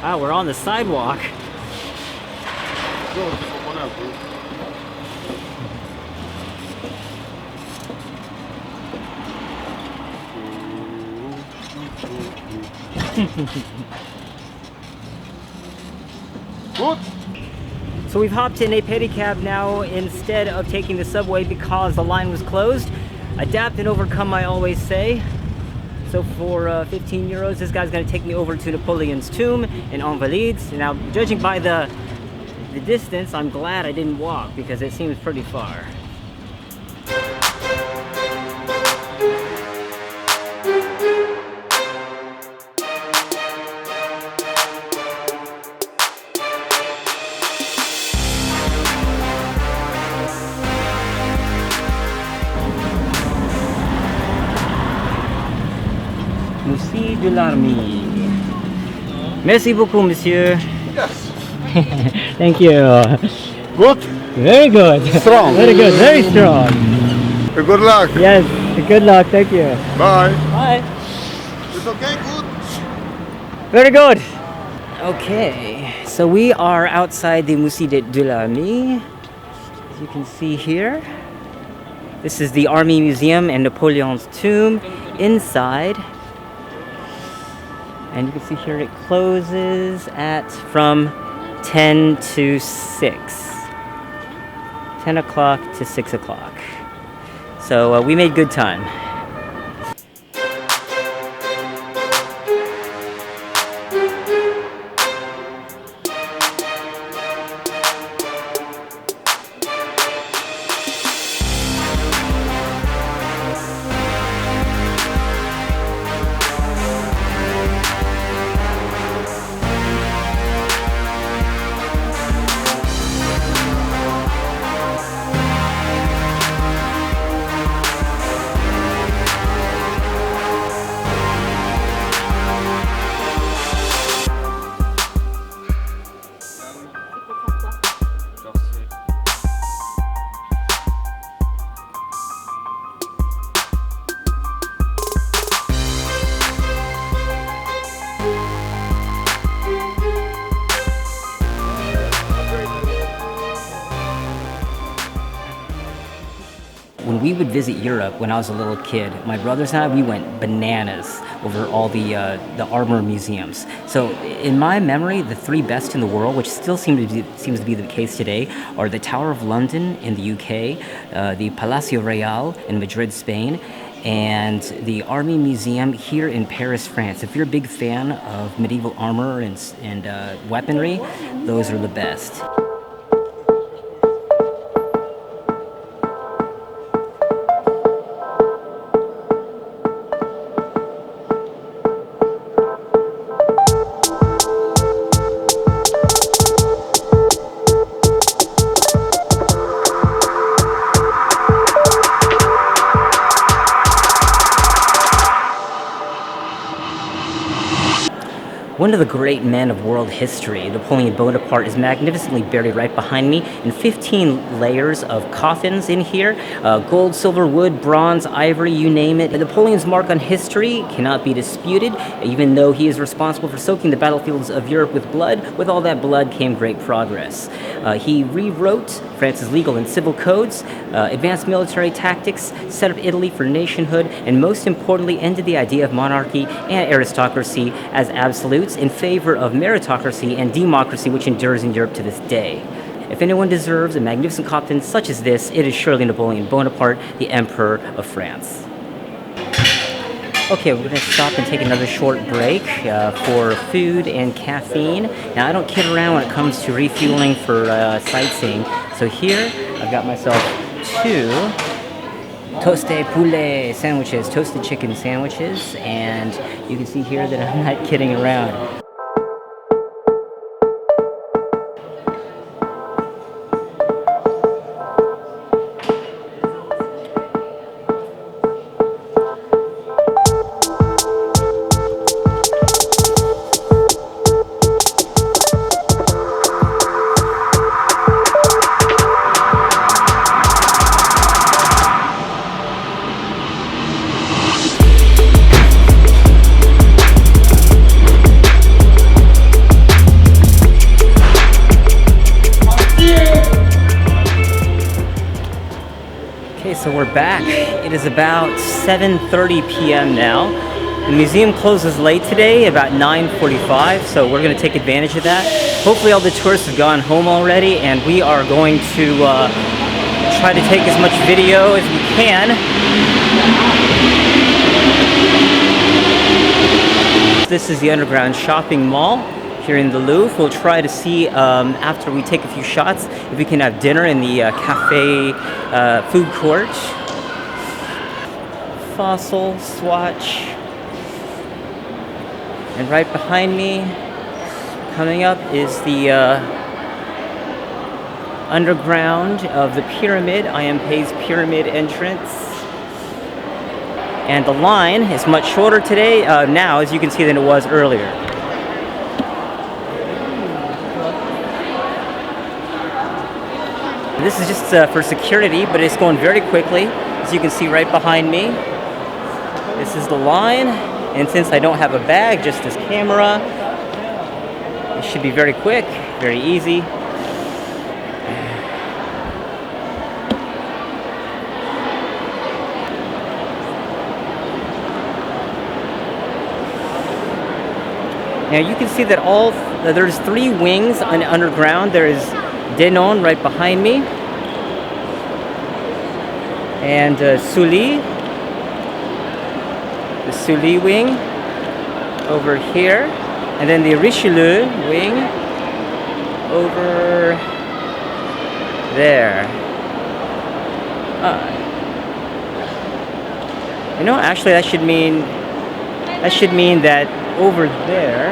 Ah, we're on the sidewalk. So we've hopped in a pedicab now instead of taking the subway because the line was closed. Adapt and overcome, I always say. So for 15 euros, this guy's gonna take me over to Napoleon's tomb in Invalides. Now, judging by the distance, I'm glad I didn't walk because it seems pretty far. Musée de l'Armée. Merci beaucoup, monsieur. Yes. Thank you. Good? Very good. Strong. Very good. Very strong. Good luck. Yes. Good luck. Thank you. Bye. Bye. It's okay, good? Very good. Okay. So we are outside the Musée de l'Armée. As you can see here. This is the Army Museum and Napoleon's tomb inside. And you can see here it closes at from 10 to 6. 10 o'clock to 6 o'clock. So we made good time. When we would visit Europe when I was a little kid, my brothers and I, we went bananas over all the armor museums. So in my memory, the three best in the world, which still seems to be the case today, are the Tower of London in the UK, the Palacio Real in Madrid, Spain, and the Army Museum here in Paris, France. If you're a big fan of medieval armor and weaponry, those are the best. One of the great men of world history, Napoleon Bonaparte, is magnificently buried right behind me in 15 layers of coffins in here. Gold, silver, wood, bronze, ivory, you name it. Napoleon's mark on history cannot be disputed, even though he is responsible for soaking the battlefields of Europe with blood. With all that blood came great progress. He rewrote France's legal and civil codes, advanced military tactics, set up Italy for nationhood, and most importantly ended the idea of monarchy and aristocracy as absolutes in favor of meritocracy and democracy, which endures in Europe to this day. If anyone deserves a magnificent coffin such as this, it is surely Napoleon Bonaparte, the Emperor of France. Okay, we're going to stop and take another short break for food and caffeine. Now, I don't kid around when it comes to refueling for sightseeing. So here, I've got myself 2 toasted poulet sandwiches, toasted chicken sandwiches, and you can see here that I'm not kidding around. we're back. It is about 7:30 p.m. now. The museum closes late today, about 9:45, so we're going to take advantage of that. Hopefully all the tourists have gone home already, and we are going to try to take as much video as we can. This is the underground shopping mall here in the Louvre. We'll try to see, after we take a few shots, if we can have dinner in the cafe food court. Fossil, Swatch. And right behind me, coming up, is the underground of the pyramid, IMP's pyramid entrance. And the line is much shorter today, now, as you can see, than it was earlier. This is just for security, but it's going very quickly, as you can see right behind me. This is the line, and since I don't have a bag, just this camera, it should be very quick, very easy. Now you can see that there's three wings underground. There is Denon right behind me, and Sully, the Sully wing over here, and then the Richelieu wing over there. Actually that should mean that over there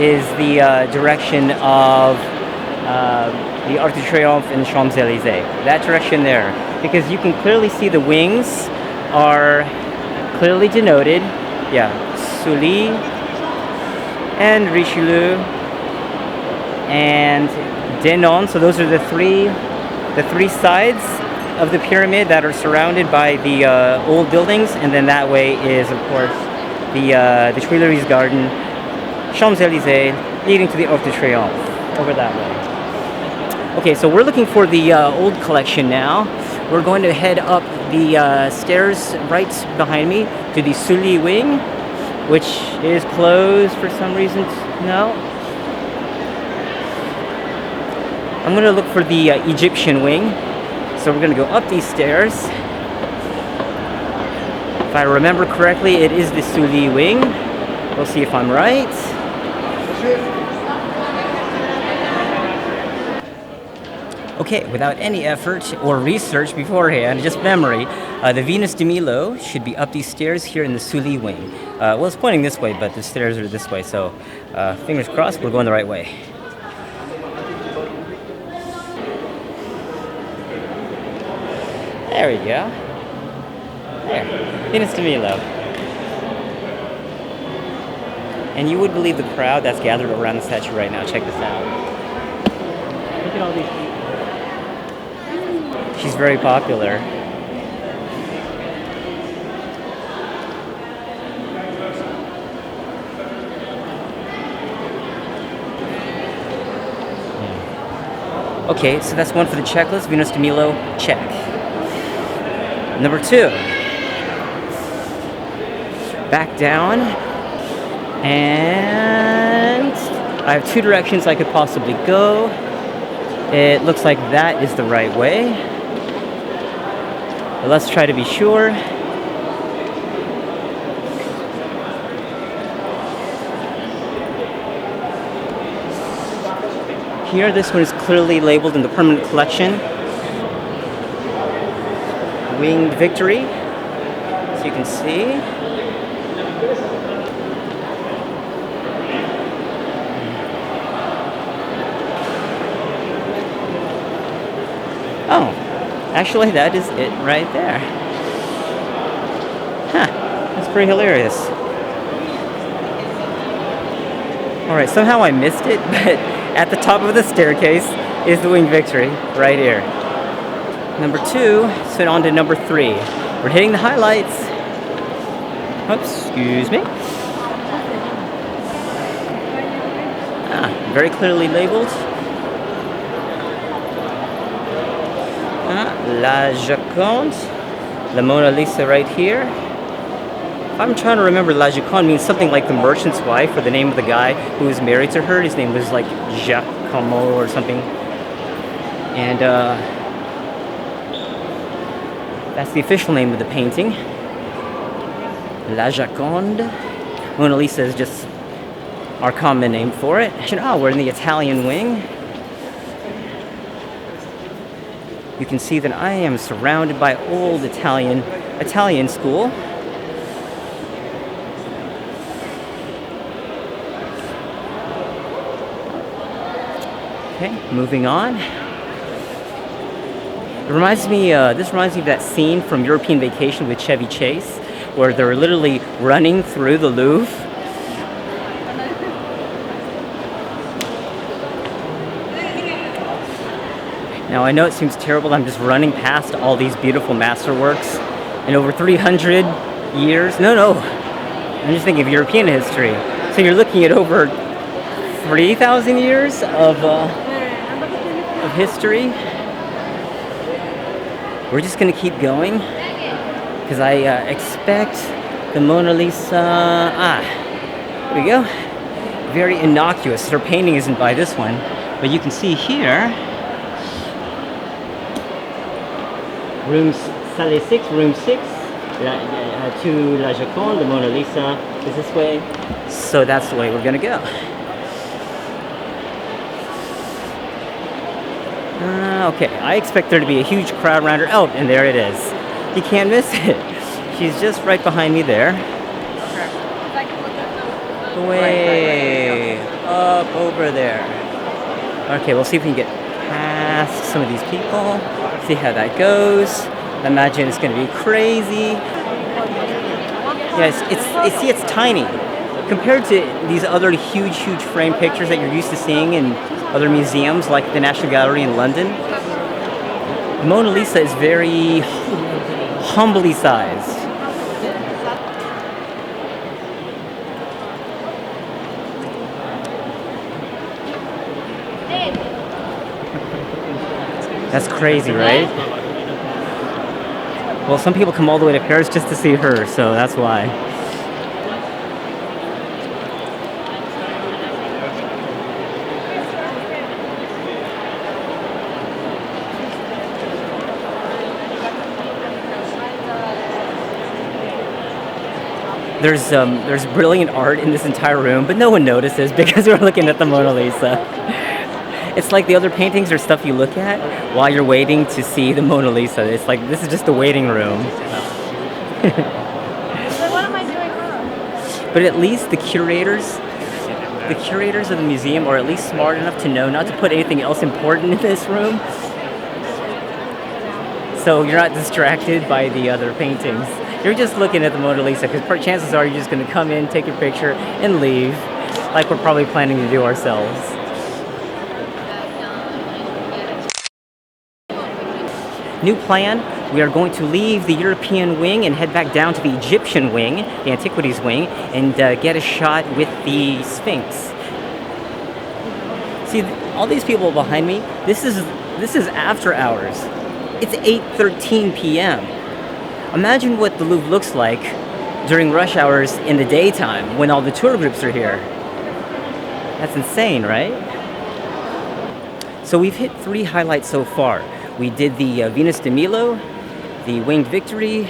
is the direction of the Arc de Triomphe and Champs-Élysées. That direction there. Because you can clearly see the wings are clearly denoted. Yeah, Sully and Richelieu and Denon. So those are the three sides of the pyramid that are surrounded by the old buildings, and then that way is, of course, the Tuileries Garden, Champs-Élysées, leading to the Arc de Triomphe, over that way. Okay, so we're looking for the old collection now. We're going to head up the stairs right behind me to the Sully wing, which is closed for some reason. No. I'm going to look for the Egyptian wing. So we're going to go up these stairs. If I remember correctly, it is the Sully wing. We'll see if I'm right. Okay, without any effort or research beforehand, just memory, the Venus de Milo should be up these stairs here in the Sully wing. Well, it's pointing this way, but the stairs are this way, so fingers crossed, we're going the right way. There we go. There, Venus de Milo. And you would believe the crowd that's gathered around the statue right now. Check this out. Look at all these people. She's very popular. Okay, so that's one for the checklist. Venus de Milo, check. Number 2. Back down. And I have 2 directions I could possibly go. It looks like that is the right way. But let's try to be sure. Here, this one is clearly labeled in the permanent collection. Winged Victory, as you can see. Oh, actually that is it right there. Huh, that's pretty hilarious. Alright, somehow I missed it, but at the top of the staircase is the Winged Victory, right here. Number 2, so on to number 3. We're hitting the highlights. Oops, excuse me. Very clearly labeled. La Joconde. La Mona Lisa right here. I'm trying to remember, La Gioconde means something like the merchant's wife, or the name of the guy who was married to her. His name was like Giacomo or something. And that's the official name of the painting. La Gioconde. Mona Lisa is just our common name for it. Oh, we're in the Italian wing. You can see that I am surrounded by old Italian school. Okay, moving on. This reminds me of that scene from European Vacation with Chevy Chase, where they're literally running through the Louvre. Now I know it seems terrible, I'm just running past all these beautiful masterworks in over 300 years. No, I'm just thinking of European history. So you're looking at over 3,000 years of history. We're just gonna keep going because I expect the Mona Lisa. There we go. Very innocuous. Her painting isn't by this one, but you can see here. Room Salle 6, room 6. To La Gioconde, the Mona Lisa is this way. So that's the way we're gonna go. Okay, I expect there to be a huge crowd around her. Oh, and there it is. You can't miss it. She's just right behind me there. Way up over there. Okay, we'll see if we can get past some of these people. See how that goes. I imagine it's going to be crazy. Yes, it's tiny. Compared to these other huge frame pictures that you're used to seeing in other museums like the National Gallery in London, the Mona Lisa is very humbly sized. That's crazy, right? Well, some people come all the way to Paris just to see her, so that's why. There's brilliant art in this entire room, but no one notices because we're looking at the Mona Lisa. It's like the other paintings are stuff you look at while you're waiting to see the Mona Lisa. It's like this is just a waiting room. So what am I doing wrong? But at least the curators of the museum are at least smart enough to know not to put anything else important in this room. So you're not distracted by the other paintings. You're just looking at the Mona Lisa because chances are you're just going to come in, take your picture, and leave, like we're probably planning to do ourselves. New plan, we are going to leave the European wing and head back down to the Egyptian wing, the Antiquities wing, and get a shot with the Sphinx. See, all these people behind me, this is after hours. It's 8:13 p.m. Imagine what the Louvre looks like during rush hours in the daytime when all the tour groups are here. That's insane, right? So we've hit 3 highlights so far. We did the Venus de Milo, the Winged Victory,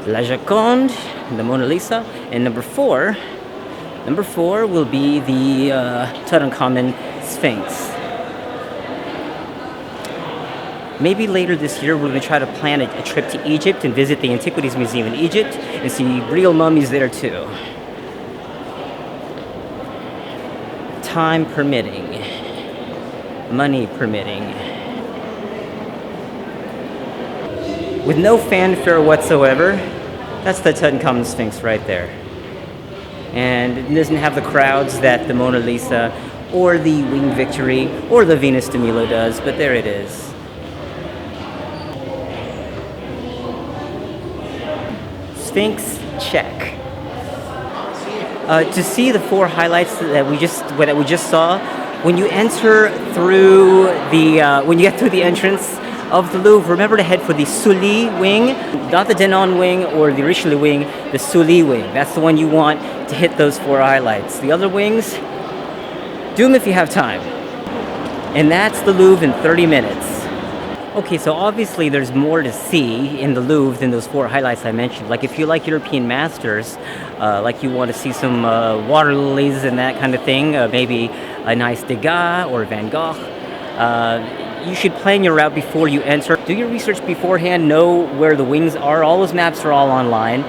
La Gioconde, the Mona Lisa, and number 4 will be the Tutankhamun Sphinx. Maybe later this year we're going to try to plan a trip to Egypt and visit the Antiquities Museum in Egypt and see real mummies there too. Time permitting. Money permitting. With no fanfare whatsoever, that's the Tutankhamun Sphinx right there. And it doesn't have the crowds that the Mona Lisa or the Winged Victory or the Venus de Milo does, but there it is. Sphinx, check. To see the 4 highlights that we just saw, when you enter through the when you get through the entrance of the Louvre, remember to head for the Sully wing, not the Denon wing or the Richelieu wing, the Sully wing. That's the one you want to hit those 4 highlights. The other wings, do them if you have time. And that's the Louvre in 30 minutes. Okay, so obviously there's more to see in the Louvre than those 4 highlights I mentioned. Like if you like European masters, like you want to see some water lilies and that kind of thing, maybe a nice Degas or Van Gogh, you should plan your route before you enter. Do your research beforehand, know where the wings are. All those maps are all online.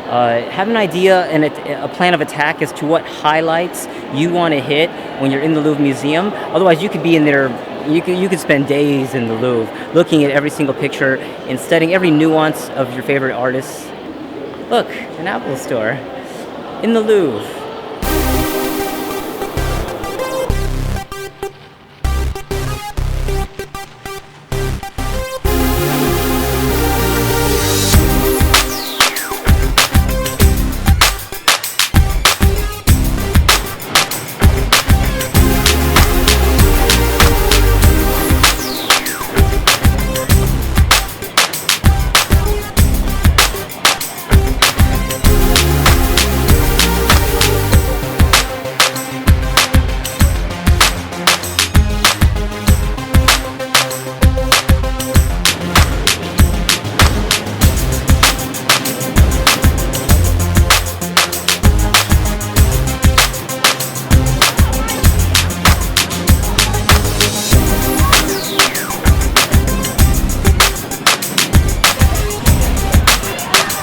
Have an idea and a plan of attack as to what highlights you want to hit when you're in the Louvre Museum. Otherwise, you could be in there. You could spend days in the Louvre looking at every single picture and studying every nuance of your favorite artists. Look, an Apple store in the Louvre.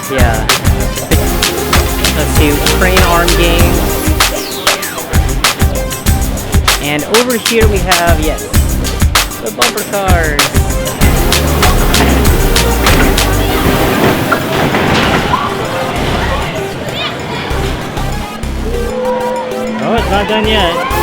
Yeah. Let's see, crane arm game. And over here we have, yes, the bumper cars. Oh, it's not done yet.